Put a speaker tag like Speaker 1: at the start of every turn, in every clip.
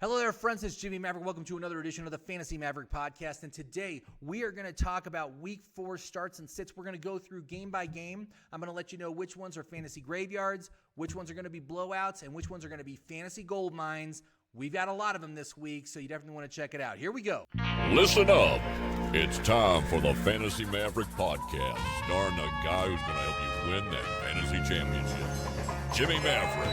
Speaker 1: Hello there, friends. It's Jimmy Maverick. Welcome to another edition of the Fantasy Maverick podcast. And today we are going to talk about Week 4 starts and sits. We're going to go through game by game. I'm going to let you know which ones are Fantasy Graveyards, which ones are going to be Blowouts, and which ones are going to be Fantasy Goldmines. We've got a lot of them this week, so you definitely want to check it out. Here we go.
Speaker 2: Listen up. It's time for the Fantasy Maverick podcast, starring the guy who's going to help you win that fantasy championship, Jimmy Maverick.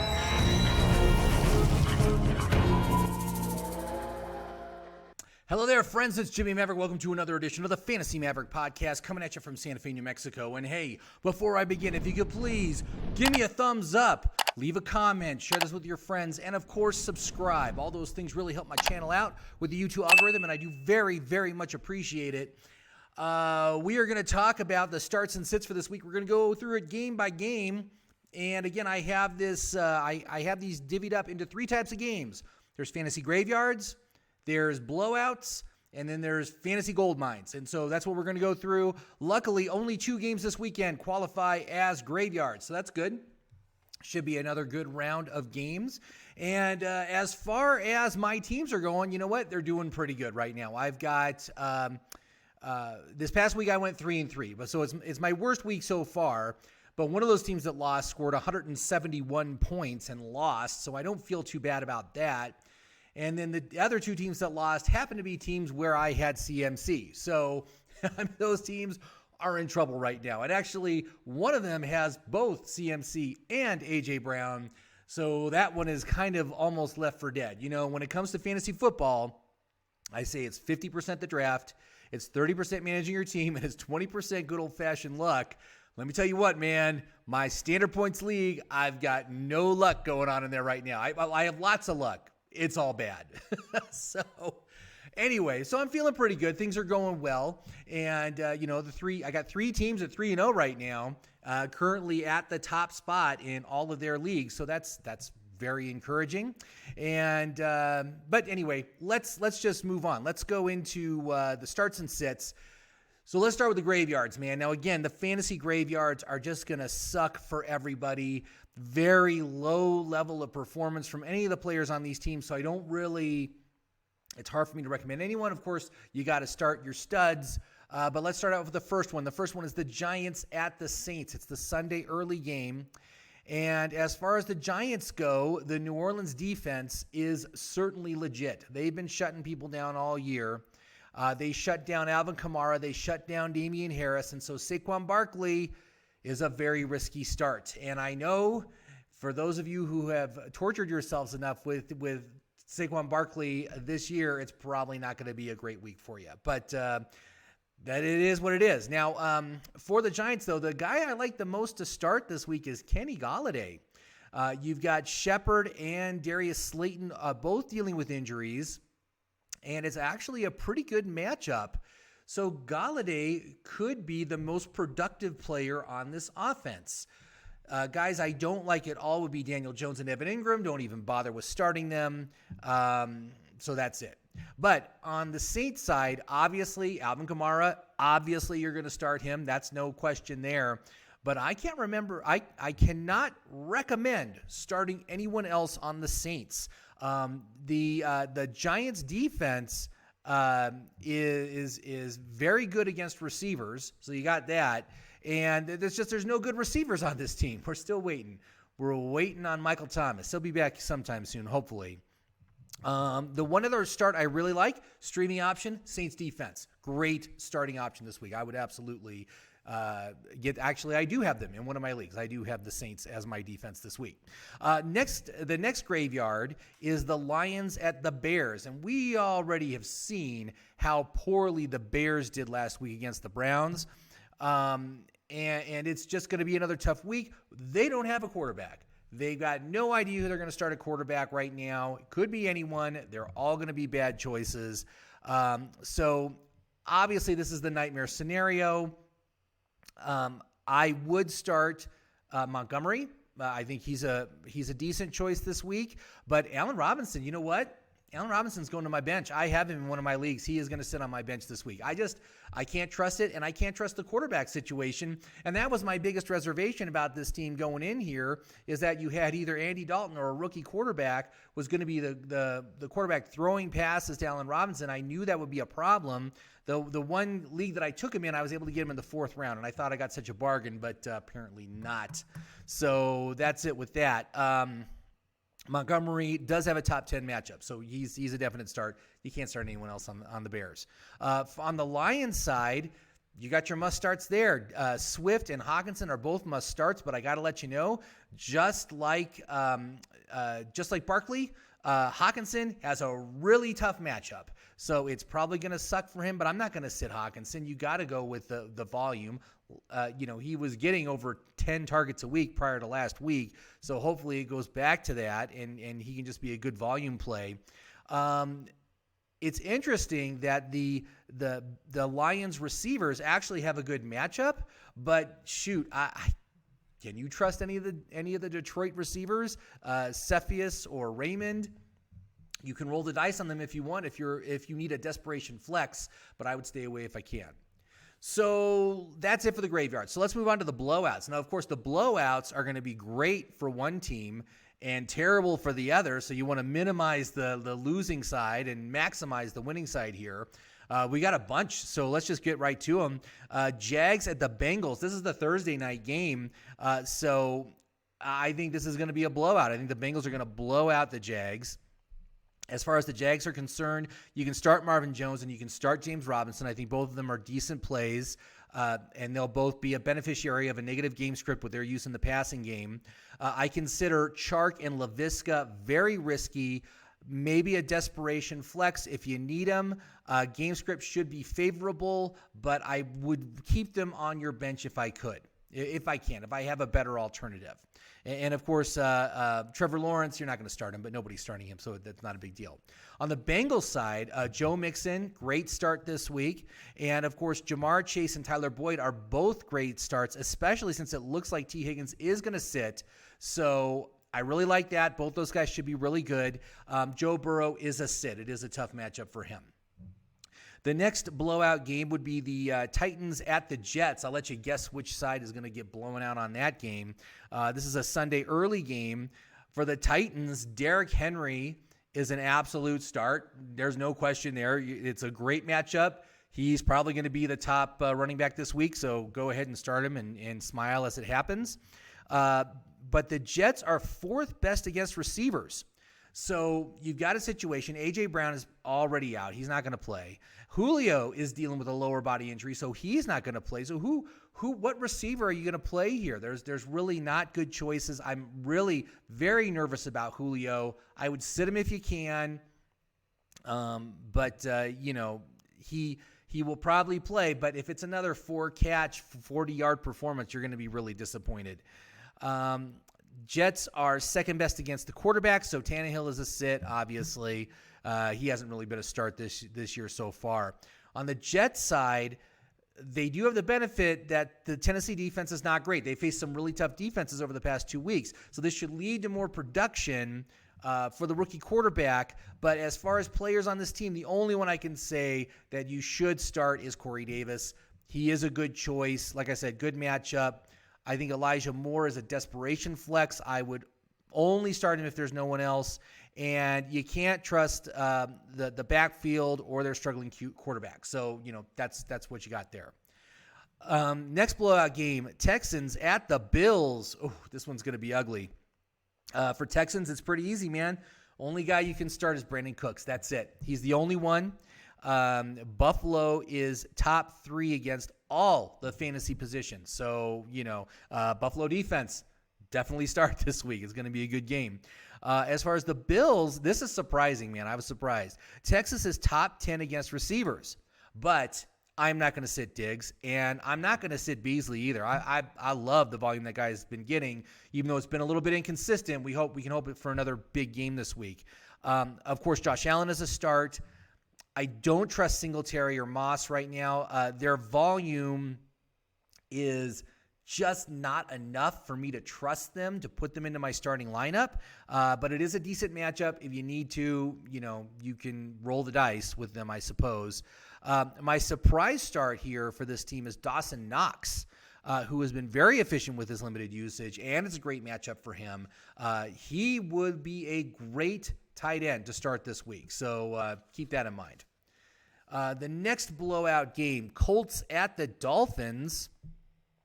Speaker 1: Hello there, friends. It's Jimmy Maverick. Welcome to another edition of the Fantasy Maverick podcast, coming at you from Santa Fe, New Mexico. And hey, before I begin, if you could please give me a thumbs up, leave a comment, share this with your friends, and of course, subscribe. All those things really help my channel out with the YouTube algorithm, and I do very, very much appreciate it. We are going to talk about the starts and sits for this week. We're going to go through it game by game. And again, I have this. I have these divvied up into three types of games. There's Fantasy Graveyards, there's Blowouts, and then there's Fantasy Goldmines. And so that's what we're going to go through. Luckily, only 2 games this weekend qualify as Graveyards, so that's good. Should be another good round of games. And as far as my teams are going, you know what? They're doing pretty good right now. I've got this past week I went 3-3, but so it's my worst week so far. But one of those teams that lost scored 171 points and lost, so I don't feel too bad about that. And then the other 2 teams that lost happen to be teams where I had CMC. So those teams are in trouble right now. And actually, one of them has both CMC and A.J. Brown. So that one is kind of almost left for dead. You know, when it comes to fantasy football, I say it's 50% the draft, it's 30% managing your team, and it's 20% good old-fashioned luck. Let me tell you what, man, my standard points league, I've got no luck going on in there right now. I have lots of luck. It's all bad. So anyway, so I'm feeling pretty good. Things are going well. And, I got 3 teams at 3-0 right now, currently at the top spot in all of their leagues. So that's very encouraging. And, but anyway, let's just move on. Let's go into the starts and sits. So let's start with the graveyards, man. Now, again, the fantasy graveyards are just going to suck for everybody. Very low level of performance from any of the players on these teams. So I don't really, it's hard for me to recommend anyone. Of course, you got to start your studs. But let's start out with the first one. The first one is the Giants at the Saints. It's the Sunday early game. And as far as the Giants go, the New Orleans defense is certainly legit. They've been shutting people down all year. They shut down Alvin Kamara. They shut down Damian Harris. And so Saquon Barkley is a very risky start. And I know for those of you who have tortured yourselves enough with Saquon Barkley this year, it's probably not going to be a great week for you. But that it is what it is. Now, for the Giants, though, the guy I like the most to start this week is Kenny Golladay. You've got Shepard and Darius Slayton both dealing with injuries. And it's actually a pretty good matchup. So Golladay could be the most productive player on this offense. Guys I don't like at all would be Daniel Jones and Evan Ingram. Don't even bother with starting them. So that's it. But on the Saints side, obviously, Alvin Kamara, obviously you're going to start him. That's no question there. But I can't remember. I cannot recommend starting anyone else on the Saints. The Giants defense is very good against receivers, so you got that. And there's no good receivers on this team. We're still waiting. We're waiting on Michael Thomas. He'll be back sometime soon, hopefully. The one other start I really like, streaming option, Saints defense. Great starting option this week. I would absolutely actually, I do have them in one of my leagues. I do have the Saints as my defense this week. The next graveyard is the Lions at the Bears. And we already have seen how poorly the Bears did last week against the Browns. And it's just going to be another tough week. They don't have a quarterback. They've got no idea who they're going to start a quarterback right now. It could be anyone. They're all going to be bad choices. So obviously this is the nightmare scenario. I would start Montgomery. I think he's a decent choice this week. But Allen Robinson, you know what? Allen Robinson's going to my bench. I have him in one of my leagues. He is going to sit on my bench this week. I can't trust it, and I can't trust the quarterback situation. And that was my biggest reservation about this team going in here, is that you had either Andy Dalton or a rookie quarterback was going to be the quarterback throwing passes to Allen Robinson. I knew that would be a problem. The one league that I took him in, I was able to get him in the 4th round, and I thought I got such a bargain, but apparently not. So that's it with that. Montgomery does have a top 10 matchup, so he's a definite start. You can't start anyone else on the Bears. On the Lions side, you got your must-starts there. Swift and Hockenson are both must-starts, but I got to let you know, just like Barkley, Hockenson has a really tough matchup. So it's probably going to suck for him, but I'm not going to sit Hockenson. You got to go with the volume. He was getting over 10 targets a week prior to last week, so hopefully it goes back to that, and he can just be a good volume play. It's interesting that the Lions receivers actually have a good matchup, but shoot, can you trust any of the Detroit receivers, Cepheus or Raymond? You can roll the dice on them if you want, if you need a desperation flex, but I would stay away if I can. So that's it for the graveyard. So let's move on to the blowouts. Now, of course, the blowouts are going to be great for one team and terrible for the other. So you want to minimize the losing side and maximize the winning side here. We got a bunch, so let's just get right to them. Jags at the Bengals. This is the Thursday night game. So I think this is going to be a blowout. I think the Bengals are going to blow out the Jags. As far as the Jags are concerned, you can start Marvin Jones and you can start James Robinson. I think both of them are decent plays, and they'll both be a beneficiary of a negative game script with their use in the passing game. I consider Chark and LaVisca very risky, maybe a desperation flex if you need them. Game script should be favorable, but I would keep them on your bench if I could, if I have a better alternative. And of course, Trevor Lawrence, you're not going to start him, but nobody's starting him, so that's not a big deal. On the Bengals side, Joe Mixon, great start this week. And of course, Jamar Chase and Tyler Boyd are both great starts, especially since it looks like T. Higgins is going to sit. So I really like that. Both those guys should be really good. Joe Burrow is a sit. It is a tough matchup for him. The next blowout game would be the Titans at the Jets. I'll let you guess which side is going to get blown out on that game. This is a Sunday early game. For the Titans, Derrick Henry is an absolute start. There's no question there. It's a great matchup. He's probably going to be the top running back this week, so go ahead and start him and smile as it happens. But the Jets are 4th best against receivers. So you've got a situation. A.J. Brown is already out. He's not going to play. Julio is dealing with a lower body injury, so he's not going to play. So what receiver are you going to play here? There's really not good choices. I'm really very nervous about Julio. I would sit him if you can, but he will probably play. But if it's another 4-catch, 40-yard performance, you're going to be really disappointed. Jets are 2nd best against the quarterback, so Tannehill is a sit, obviously. He hasn't really been a start this year so far. On the Jets side, they do have the benefit that the Tennessee defense is not great. They faced some really tough defenses over the past 2 weeks, so this should lead to more production for the rookie quarterback. But as far as players on this team, the only one I can say that you should start is Corey Davis. He is a good choice. Like I said, good matchup. I think Elijah Moore is a desperation flex. I would only start him if there's no one else. And you can't trust the backfield or their struggling quarterback. So, that's what you got there. Next blowout game, Texans at the Bills. Oh, this one's going to be ugly. For Texans, it's pretty easy, man. Only guy you can start is Brandon Cooks. That's it. He's the only one. Buffalo is top 3 against all the fantasy positions. So, Buffalo defense, definitely start this week. It's going to be a good game. As far as the Bills, this is surprising, man. I was surprised. Texas is top 10 against receivers, but I'm not going to sit Diggs, and I'm not going to sit Beasley either. I love the volume that guy's been getting, even though it's been a little bit inconsistent. We can hope for another big game this week. Of course, Josh Allen is a start. I don't trust Singletary or Moss right now. Their volume is just not enough for me to trust them to put them into my starting lineup. But it is a decent matchup. If you need to, you can roll the dice with them, I suppose. My surprise start here for this team is Dawson Knox, who has been very efficient with his limited usage, and it's a great matchup for him. He would be a great tight end to start this week, so keep that in mind. The next blowout game, Colts at the Dolphins.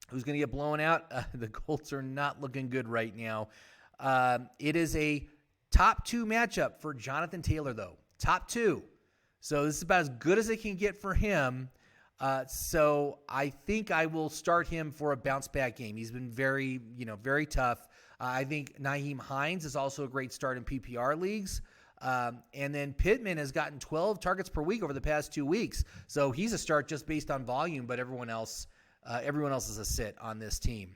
Speaker 1: Who's going to get blown out? The Colts are not looking good right now. It is a top 2 matchup for Jonathan Taylor, though. Top 2. So this is about as good as it can get for him. So I think I will start him for a bounce back game. He's been very tough. I think Nyheim Hines is also a great start in PPR leagues. And then Pittman has gotten 12 targets per week over the past 2 weeks. So he's a start just based on volume, but everyone else is a sit on this team.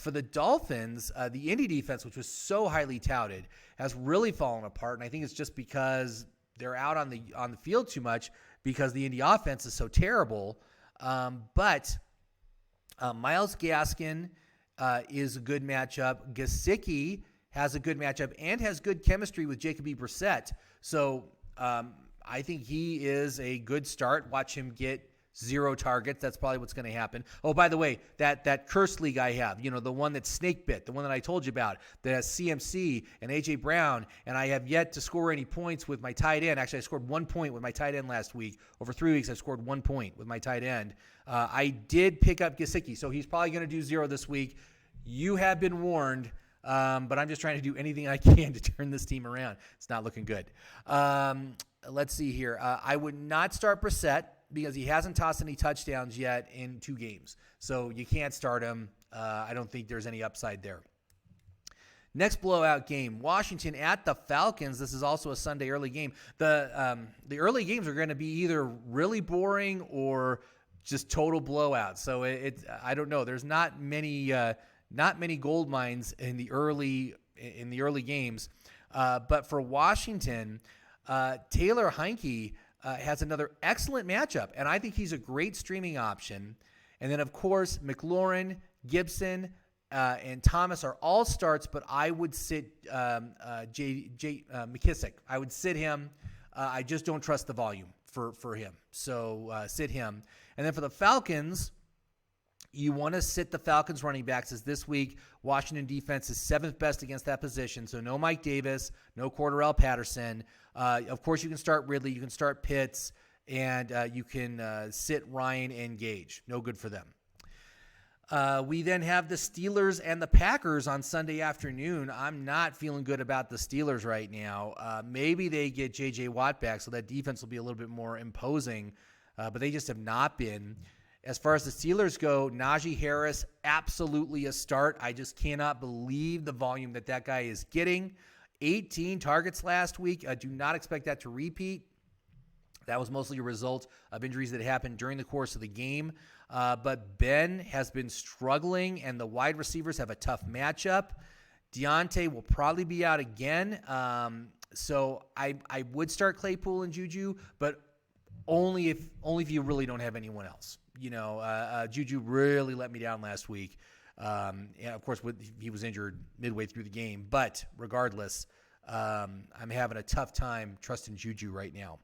Speaker 1: For the Dolphins, the Indy defense, which was so highly touted, has really fallen apart. And I think it's just because they're out on the field too much because the Indy offense is so terrible. But Myles Gaskin is a good matchup. Gesicki has a good matchup and has good chemistry with Jacoby Brissett. So I think he is a good start. Watch him get 0 targets. That's probably what's going to happen. Oh, by the way, that cursed league I have, the one that snake bit, the one that I told you about, that has CMC and A.J. Brown, and I have yet to score any points with my tight end. Actually, I scored 1 point with my tight end last week. Over 3 weeks, I scored 1 point with my tight end. I did pick up Gesicki, so he's probably going to do 0 this week. You have been warned, but I'm just trying to do anything I can to turn this team around. It's not looking good. Let's see here. I would not start Brissett, because he hasn't tossed any touchdowns yet in 2 games. So you can't start him. I don't think there's any upside there. Next blowout game, Washington at the Falcons. This is also a Sunday early game. The early games are going to be either really boring or just total blowouts. So I don't know. There's not many gold mines in the early games. But for Washington, Taylor Heineke has another excellent matchup, and I think he's a great streaming option. And then, of course, McLaurin, Gibson, and Thomas are all starts, but I would sit McKissick. I would sit him. I just don't trust the volume for him, so sit him. And then for the Falcons, you want to sit the Falcons running backs, as this week Washington defense is 7th best against that position. So no Mike Davis, no Cordarrelle Patterson. Of course, you can start Ridley, you can start Pitts, and you can sit Ryan and Gage. No good for them. We then have the Steelers and the Packers on Sunday afternoon. I'm not feeling good about the Steelers right now. Maybe they get J.J. Watt back, so that defense will be a little bit more imposing, but they just have not been. As far as the Steelers go, Najee Harris, absolutely a start. I just cannot believe the volume that guy is getting. 18 targets last week. I do not expect that to repeat. That was mostly a result of injuries that happened during the course of the game. But Ben has been struggling, and the wide receivers have a tough matchup. Deontay will probably be out again. So I would start Claypool and Juju, but only if you really don't have anyone else. Juju really let me down last week. And of course, he was injured midway through the game. But regardless, I'm having a tough time trusting Juju right now.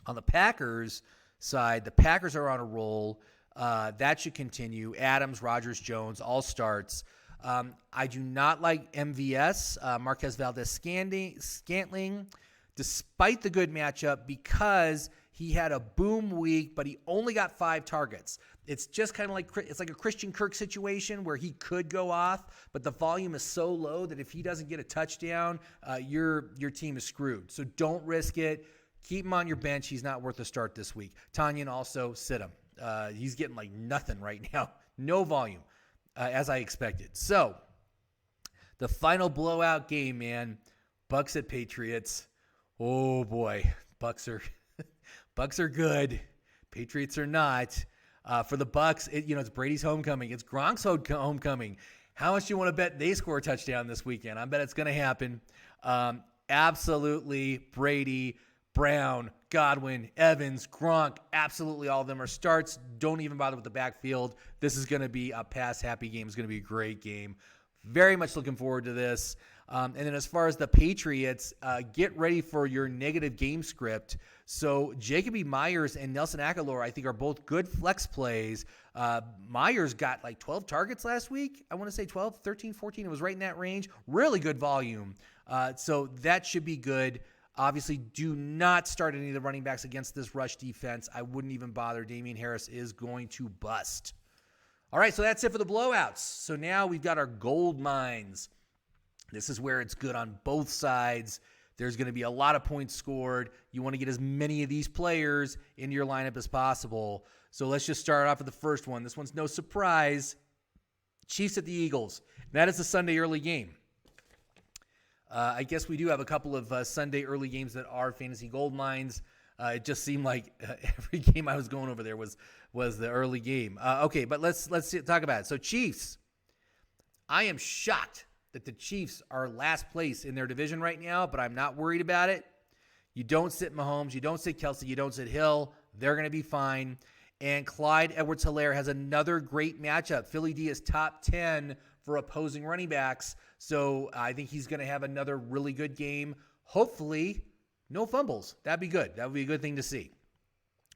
Speaker 1: On the Packers side, the Packers are on a roll. That should continue. Adams, Rodgers, Jones, all starts. I do not like MVS, Marquez Valdez-Scantling, despite the good matchup, because he had a boom week, but he only got 5 targets. It's just kind of like a Christian Kirk situation where he could go off, but the volume is so low that if he doesn't get a touchdown, your team is screwed. So don't risk it. Keep him on your bench. He's not worth a start this week. Tanyan also sit him. He's getting like nothing right now. No volume, as I expected. So the final blowout game, man. Bucs at Patriots. Oh boy, Bucs are good. Patriots are not. For the Bucs, it's Brady's homecoming. It's Gronk's homecoming. How much do you want to bet they score a touchdown this weekend? I bet it's going to happen. Absolutely, Brady. Brown, Godwin, Evans, Gronk, absolutely all of them are starts. Don't even bother with the backfield. This is going to be a pass-happy game. It's going to be a great game. Very much looking forward to this. And then as far as the Patriots, get ready for your negative game script. So Jacoby Myers and Nelson Aguilar, I think, are both good flex plays. Myers got like 12 targets last week. I want to say 12, 13, 14. It was right in that range. Really good volume. So that should be good. Obviously, do not start any of the running backs against this rush defense. I wouldn't even bother. Damian Harris is going to bust. All right, so that's it for the blowouts. So now we've got our gold mines. This is where it's good on both sides. There's going to be a lot of points scored. You want to get as many of these players into your lineup as possible. So let's just start off with the first one. This one's no surprise. Chiefs at the Eagles. That is a Sunday early game. I guess we do have a couple of Sunday early games that are fantasy gold mines. It just seemed like every game I was going over there was the early game. Okay, but let's talk about it. So Chiefs, I am shocked that the Chiefs are last place in their division right now, but I'm not worried about it. You don't sit Mahomes, you don't sit Kelsey, you don't sit Hill. They're going to be fine. And Clyde Edwards-Helaire has another great matchup. Philly D is top 10 for opposing running backs, so I think he's going to have another really good game. Hopefully, no fumbles. That'd be good. That would be a good thing to see.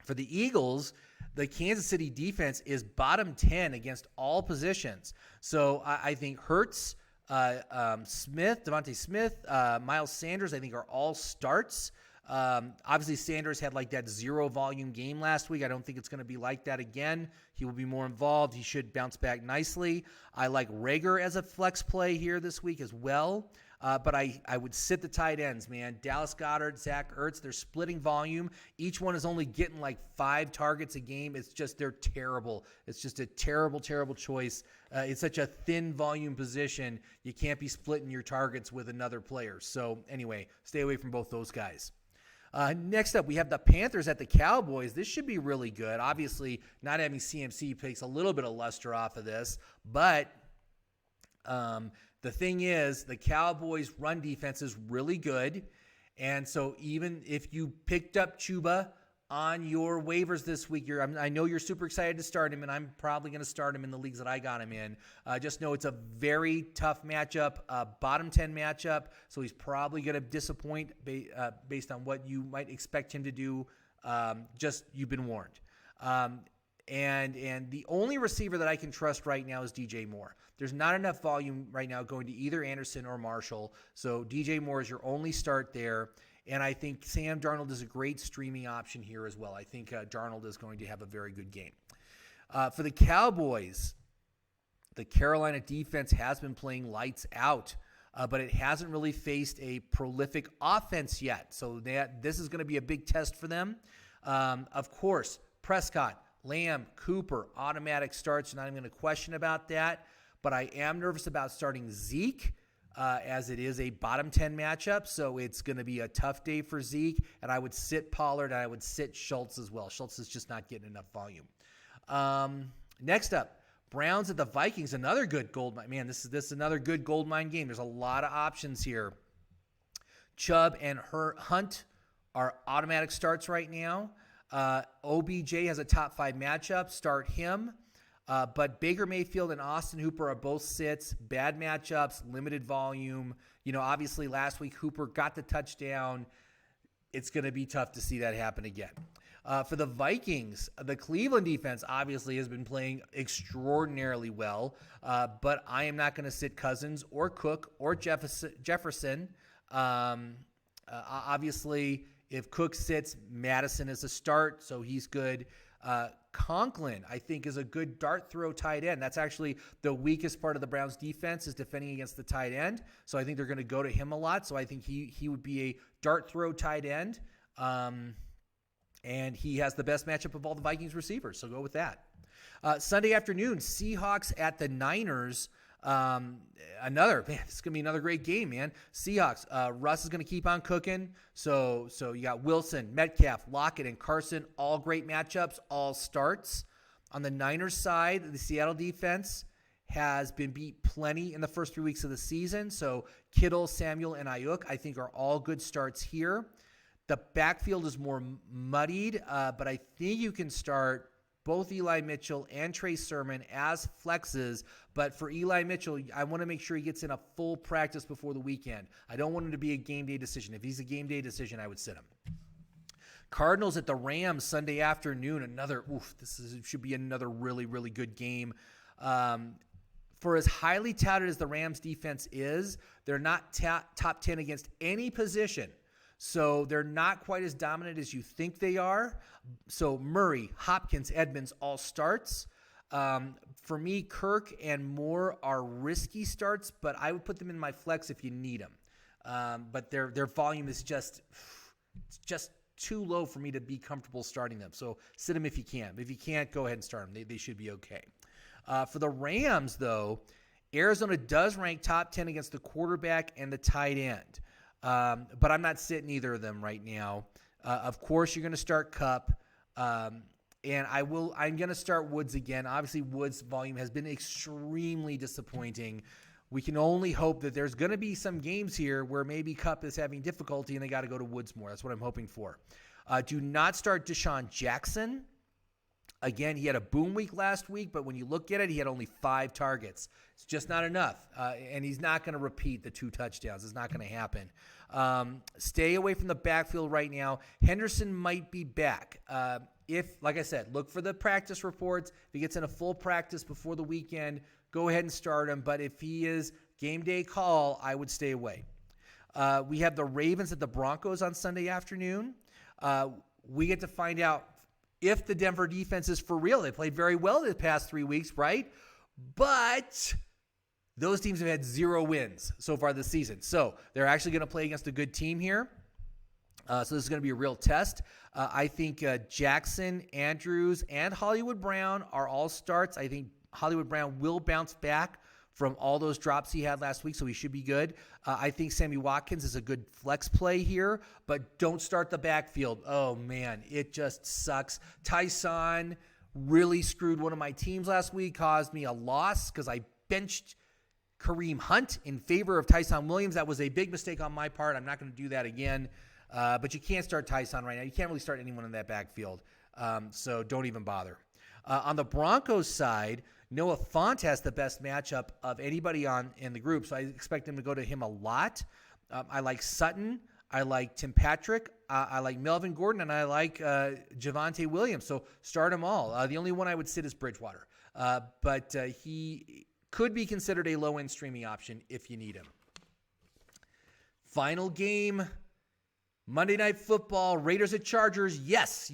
Speaker 1: For the Eagles, the Kansas City defense is bottom 10 against all positions. So I think Hurts, Smith, Devontae Smith, Miles Sanders, I think are all starts. Obviously, Sanders had like that 0 volume game last week. I don't think it's going to be like that again. He will be more involved. He should bounce back nicely. I like Rager as a flex play here this week as well. But I would sit the tight ends, man. Dallas Goedert, Zach Ertz, they're splitting volume. Each one is only getting like 5 targets a game. It's just, they're terrible. It's just a terrible, terrible choice. It's such a thin volume position. You can't be splitting your targets with another player. So anyway, stay away from both those guys. Next up, we have the Panthers at the Cowboys. This should be really good. Obviously, not having CMC takes a little bit of luster off of this, but the thing is, the Cowboys' run defense is really good, and so even if you picked up Chuba on your waivers this week, I know you're super excited to start him, and I'm probably going to start him in the leagues that I got him in. Just know it's a very tough matchup, bottom 10 matchup, so he's probably going to disappoint based on what you might expect him to do. Just, you've been warned. And the only receiver that I can trust right now is DJ Moore. There's not enough volume right now going to either Anderson or Marshall, so DJ Moore is your only start there. And I think Sam Darnold is a great streaming option here as well. I think Darnold is going to have a very good game. For the Cowboys, the Carolina defense has been playing lights out, but it hasn't really faced a prolific offense yet. So this is going to be a big test for them. Of course, Prescott, Lamb, Cooper, automatic starts. Not even going to question about that. But I am nervous about starting Zeke, as it is a bottom 10 matchup. So it's going to be a tough day for Zeke. And I would sit Pollard, and I would sit Schultz as well. Schultz is just not getting enough volume. Next up, Browns at the Vikings. Another good gold mine. Man, this is another good gold mine game. There's a lot of options here. Chubb and Hunt are automatic starts right now. OBJ has a top 5 matchup. Start him. But Baker Mayfield and Austin Hooper are both sits. Bad matchups, limited volume. Obviously last week Hooper got the touchdown. It's going to be tough to see that happen again. For the Vikings, the Cleveland defense obviously has been playing extraordinarily well. But I am not going to sit Cousins or Cook or Jefferson. Obviously, if Cook sits, Madison is a start, so he's good. Conklin, I think, is a good dart throw tight end. That's actually the weakest part of the Browns defense, is defending against the tight end. So I think they're going to go to him a lot. So I think he would be a dart throw tight end. And he has the best matchup of all the Vikings receivers. So go with that. Sunday afternoon, Seahawks at the Niners. This is gonna be another great game, man. Seahawks, Russ is gonna keep on cooking. So you got Wilson, Metcalf, Lockett, and Carson, all great matchups, all starts. On the Niners side, the Seattle defense has been beat plenty in the first 3 weeks of the season. So Kittle, Samuel, and Ayuk, I think, are all good starts here. The backfield is more muddied, but I think you can start both Eli Mitchell and Trey Sermon as flexes. But for Eli Mitchell, I want to make sure he gets in a full practice before the weekend. I don't want him to be a game day decision. If he's a game day decision, I would sit him. Cardinals at the Rams Sunday afternoon. Should be another really, really good game. For as highly touted as the Rams defense is, they're not top 10 against any position. So they're not quite as dominant as you think they are. So Murray, Hopkins, Edmonds, all starts. For me, Kirk and Moore are risky starts, but I would put them in my flex if you need them. But their volume is just too low for me to be comfortable starting them. So sit them if you can. If you can't, go ahead and start them. They should be okay. For the Rams, though, Arizona does rank top 10 against the quarterback and the tight end. But I'm not sitting either of them right now. Of course, you're going to start Kupp. And I'm going to start Woods again. Obviously, Woods' volume has been extremely disappointing. We can only hope that there's going to be some games here where maybe Kupp is having difficulty and they got to go to Woods more. That's what I'm hoping for. Do not start Deshaun Jackson. Again, he had a boom week last week, but when you look at it, he had only 5 targets. It's just not enough, and he's not going to repeat the 2 touchdowns. It's not going to happen. Stay away from the backfield right now. Henderson might be back. Like I said, look for the practice reports. If he gets in a full practice before the weekend, go ahead and start him. But if he is game day call, I would stay away. We have the Ravens at the Broncos on Sunday afternoon. We get to find out if the Denver defense is for real. They played very well the past 3 weeks, right? But those teams have had 0 wins so far this season. So they're actually going to play against a good team here. So this is going to be a real test. I think Jackson, Andrews, and Hollywood Brown are all starts. I think Hollywood Brown will bounce back from all those drops he had last week, so he should be good. I think Sammy Watkins is a good flex play here, but don't start the backfield. Oh, man, it just sucks. Tyson really screwed one of my teams last week, caused me a loss because I benched Kareem Hunt in favor of Tyson Williams. That was a big mistake on my part. I'm not going to do that again. But you can't start Tyson right now. You can't really start anyone in that backfield, so don't even bother. On the Broncos side, Noah Fant has the best matchup of anybody in the group, so I expect him to go to him a lot. I like Sutton. I like Tim Patrick. I like Melvin Gordon, and I like Javonte Williams. So start them all. The only one I would sit is Bridgewater, but he could be considered a low-end streaming option if you need him. Final game, Monday Night Football, Raiders at Chargers. Yes,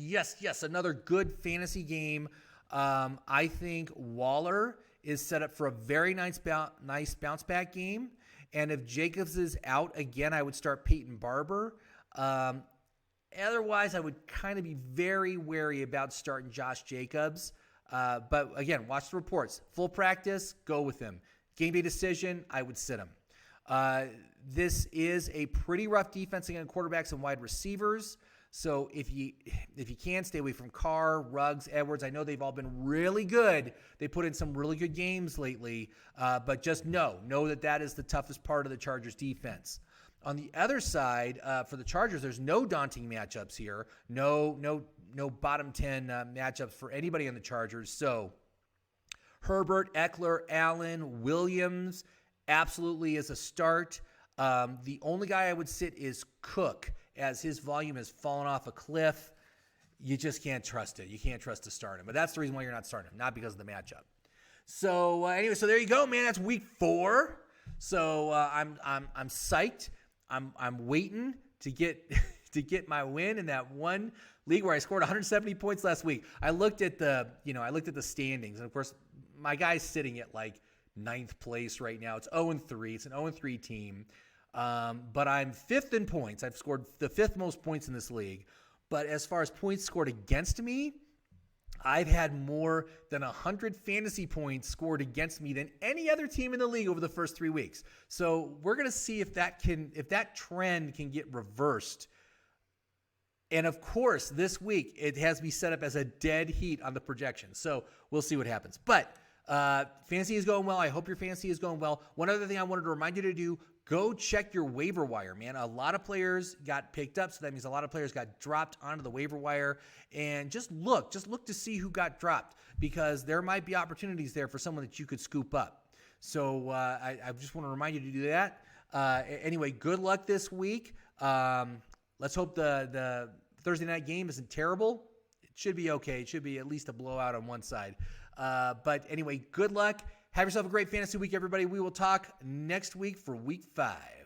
Speaker 1: another good fantasy game. I think Waller is set up for a very nice bounce back game. And if Jacobs is out again, I would start Peyton Barber. Otherwise, I would kind of be very wary about starting Josh Jacobs. But again, watch the reports. Full practice, go with him. Game day decision, I would sit him. This is a pretty rough defense against quarterbacks and wide receivers. So if you can, stay away from Carr, Ruggs, Edwards. I know they've all been really good. They put in some really good games lately. But just know that is the toughest part of the Chargers defense. On the other side, for the Chargers, there's no daunting matchups here. No bottom 10 matchups for anybody on the Chargers. So Herbert, Eckler, Allen, Williams absolutely is a start. The only guy I would sit is Cook, as his volume has fallen off a cliff. You just can't trust it. You can't trust to start him. But that's the reason why you're not starting him, not because of the matchup. So anyway, so there you go, man. That's week 4. So I'm psyched. I'm waiting to get to get my win in that one league where I scored 170 points last week. I looked at the standings, and of course my guy's sitting at like 9th place right now. It's 0-3. It's an 0-3 team. But I'm 5th in points. I've scored the 5th most points in this league. But as far as points scored against me, I've had more than 100 fantasy points scored against me than any other team in the league over the first 3 weeks. So we're going to see if that trend can get reversed. And of course, this week it has me set up as a dead heat on the projection. So we'll see what happens. But fantasy is going well. I hope your fantasy is going well. One other thing I wanted to remind you to do, go check your waiver wire, man. A lot of players got picked up, so that means a lot of players got dropped onto the waiver wire. And just look to see who got dropped, because there might be opportunities there for someone that you could scoop up. So I just want to remind you to do that. Anyway, good luck this week. Let's hope the Thursday night game isn't terrible. It should be okay. It should be at least a blowout on one side. But anyway, good luck. Have yourself a great fantasy week, everybody. We will talk next week for week 5.